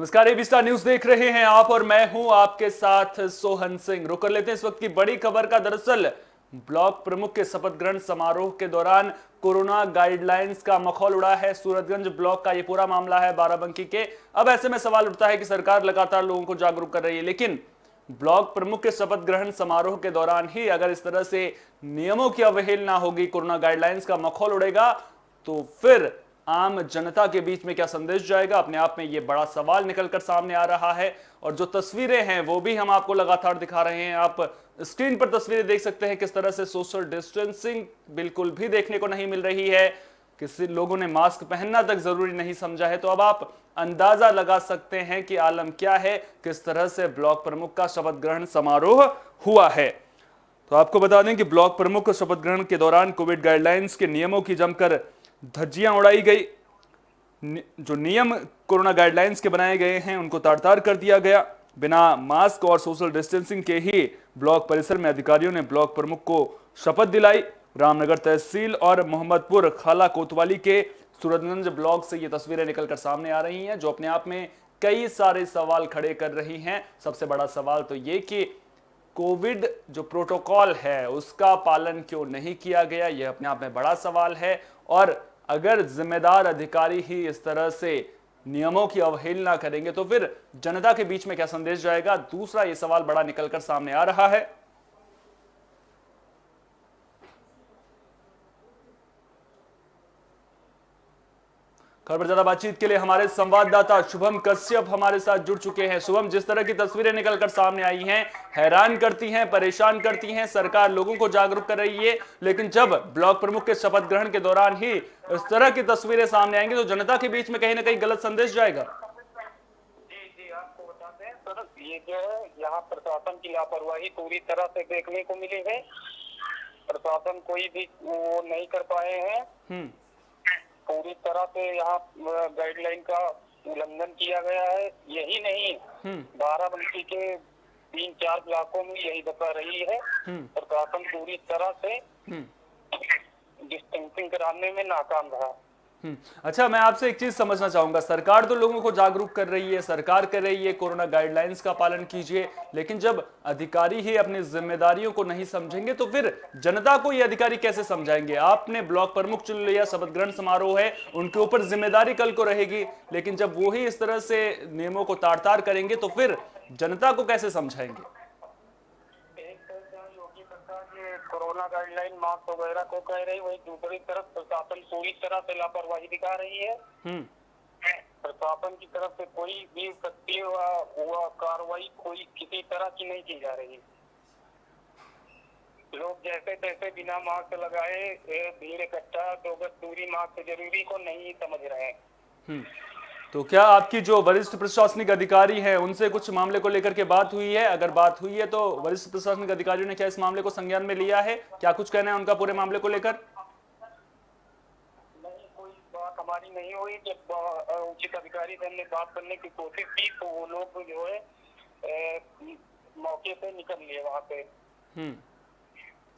नमस्कार, AB star news देख रहे हैं आप और मैं हूं आपके साथ सोहन सिंह। रुक कर लेते हैं इस वक्त की बड़ी खबर का। दरअसल ब्लॉक प्रमुख के शपथ ग्रहण समारोह के दौरान कोरोना गाइडलाइंस का मखौल उड़ा है। सूरतगंज ब्लॉक का ये पूरा मामला है, बाराबंकी के। अब ऐसे में सवाल उठता है कि सरकार लगातार लोगों को जागरूक कर रही है, लेकिन ब्लॉक प्रमुख के शपथ ग्रहण समारोह के दौरान ही अगर इस तरह से नियमों की अवहेलना होगी, कोरोना गाइडलाइंस का मखौल उड़ेगा, तो फिर आम जनता के बीच में क्या संदेश जाएगा? अपने आप में ये बड़ा सवाल निकलकर सामने आ रहा है। और जो तस्वीरें हैं वो भी हम आपको लगातार दिखा रहे हैं। आप स्क्रीन पर तस्वीरें देख सकते हैं किस तरह से सोशल डिस्टेंसिंग बिल्कुल भी देखने को नहीं मिल रही है। किसी लोगों ने मास्क पहनना तक जरूरी नहीं समझा है। तो अब आप अंदाजा लगा सकते हैं कि आलम क्या है, किस तरह से ब्लॉक प्रमुख का शपथ ग्रहण समारोह हुआ है। तो आपको बता दें कि ब्लॉक प्रमुख शपथ ग्रहण के दौरान कोविड गाइडलाइंस के नियमों की जमकर धज्जियां उड़ाई गई। जो नियम कोरोना गाइडलाइंस के बनाए गए हैं उनको तार-तार कर दिया गया। बिना मास्क और सोशल डिस्टेंसिंग के ही ब्लॉक परिसर में अधिकारियों ने ब्लॉक प्रमुख को शपथ दिलाई। रामनगर तहसील और मोहम्मदपुर खाला कोतवाली के सूरतगंज ब्लॉक से ये तस्वीरें निकलकर सामने आ रही हैं, जो अपने आप में कई सारे सवाल खड़े कर रही हैं। सबसे बड़ा सवाल तो ये कि कोविड जो प्रोटोकॉल है उसका पालन क्यों नहीं किया गया, यह अपने आप में बड़ा सवाल है। और अगर जिम्मेदार अधिकारी ही इस तरह से नियमों की अवहेलना करेंगे तो फिर जनता के बीच में क्या संदेश जाएगा? दूसरा ये सवाल बड़ा निकलकर सामने आ रहा है। खबर पर ज्यादा बातचीत के लिए हमारे संवाददाता शुभम कश्यप हमारे साथ जुड़ चुके हैं। शुभम, जिस तरह की तस्वीरें निकलकर सामने आई हैं, हैरान करती हैं, परेशान करती हैं। सरकार लोगों को जागरूक कर रही है, लेकिन जब ब्लॉक प्रमुख के शपथ ग्रहण के दौरान ही इस तरह की तस्वीरें सामने आएंगी तो जनता के बीच में कहीं ना कहीं गलत संदेश जाएगा। जी आपको बताते हैं सर, ये जो है यहाँ प्रशासन की लापरवाही पूरी तरह से देखने को मिली है। प्रशासन कोई भी वो नहीं कर पाए हैं। पूरी तरह से यहाँ गाइडलाइन का उल्लंघन किया गया है। यही नहीं, बाराबंकी के 3-4 ब्लॉकों में यही बता रही है। प्रशासन पूरी तरह से डिस्टेंसिंग कराने में नाकाम रहा। अच्छा, मैं आपसे एक चीज समझना चाहूंगा। सरकार तो लोगों को जागरूक कर रही है, सरकार कर रही है कोरोना गाइडलाइंस का पालन कीजिए, लेकिन जब अधिकारी ही अपनी जिम्मेदारियों को नहीं समझेंगे तो फिर जनता को ये अधिकारी कैसे समझाएंगे? आपने ब्लॉक प्रमुख चुन लिया, शपथ ग्रहण समारोह है, उनके ऊपर जिम्मेदारी कल को रहेगी, लेकिन जब वो ही इस तरह से नियमों को तार-तार करेंगे तो फिर जनता को कैसे समझाएंगे? कोरोना गाइडलाइन मास्क वगैरह को कह रही, वही दूसरी तरफ प्रशासन पूरी तरह से लापरवाही दिखा रही है। प्रशासन की तरफ से कोई भी सक्रिय हुआ कार्रवाई कोई किसी तरह की नहीं की जा रही। लोग जैसे तैसे बिना मास्क लगाए भीड़ इकट्ठा, 2 गज दूरी, मास्क जरूरी को नहीं समझ रहे हैं। तो क्या आपकी जो वरिष्ठ प्रशासनिक अधिकारी हैं उनसे कुछ मामले को लेकर के बात हुई है? अगर बात हुई है तो वरिष्ठ प्रशासनिक अधिकारियों ने क्या इस मामले को संज्ञान में लिया है? क्या कुछ कहना है उनका पूरे मामले को लेकर? नहीं, कोई बात हमारी नहीं हुई। जब उचित अधिकारी से हमने बात करने की कोशिश की तो वो लोग जो है मौके से निकल लिए वहाँ पे।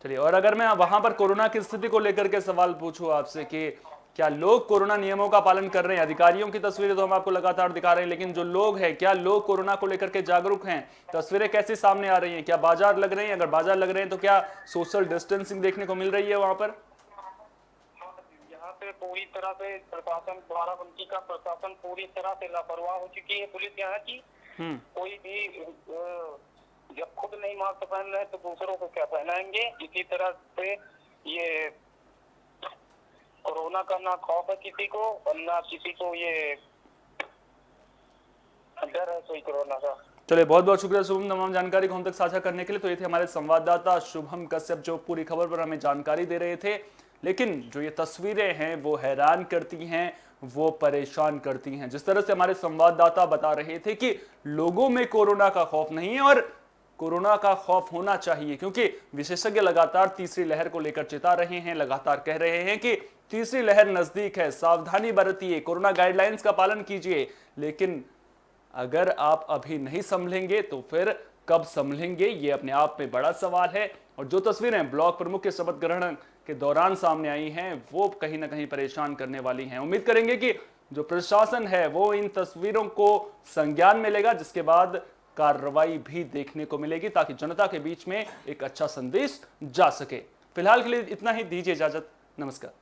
चलिए, और अगर मैं वहां पर कोरोना की स्थिति को लेकर के सवाल पूछूं आपसे कि क्या लोग कोरोना नियमों का पालन कर रहे हैं? अधिकारियों की तस्वीरें तो हम आपको लगातार दिखा रहे हैं, लेकिन जो लोग हैं, क्या लोग कोरोना को लेकर के जागरूक हैं? तस्वीरें कैसी सामने आ रही हैं? क्या बाजार लग रहे हैं? अगर बाजार लग रहे हैं तो क्या सोशल डिस्टेंसिंग देखने को मिल रही है वहां पर? यहाँ पे पूरी तरह से प्रशासन, बाराबंकी का प्रशासन पूरी तरह से लापरवाह हो चुकी है। पुलिस यहाँ की कोई भी जब खुद नहीं मास्क पहन रहे तो दूसरों को क्या पहनाएंगे। इसी तरह से ये कोरोना का ना खौफ है किसी को और ना किसी को ये डर है कोई कोरोना का। चलिए, बहुत बहुत शुक्रिया शुभम, तमाम जानकारी को हम तक साझा करने के लिए। तो ये थे हमारे संवाददाता शुभम कश्यप, जो पूरी खबर पर हमें जानकारी दे रहे थे। लेकिन जो ये तस्वीरें हैं वो हैरान करती हैं, वो परेशान करती हैं। जिस तरह से हमारे संवाददाता बता रहे थे कि लोगों में कोरोना का खौफ नहीं है, और कोरोना का खौफ होना चाहिए, क्योंकि विशेषज्ञ लगातार तीसरी लहर को लेकर चेता रहे हैं, लगातार कह रहे हैं कि तीसरी लहर नजदीक है, सावधानी बरतिए, कोरोना गाइडलाइंस का पालन कीजिए। लेकिन अगर आप अभी नहीं संभलेंगे तो फिर कब संभलेंगे, ये अपने आप में बड़ा सवाल है। और जो तस्वीरें ब्लॉक प्रमुख के शपथ ग्रहण के दौरान सामने आई हैं वो कहीं ना कहीं परेशान करने वाली हैं। उम्मीद करेंगे कि जो प्रशासन है वो इन तस्वीरों को संज्ञान में लेगा, जिसके बाद कार्रवाई भी देखने को मिलेगी ताकि जनता के बीच में एक अच्छा संदेश जा सके। फिलहाल के लिए इतना ही, दीजिए इजाजत, नमस्कार।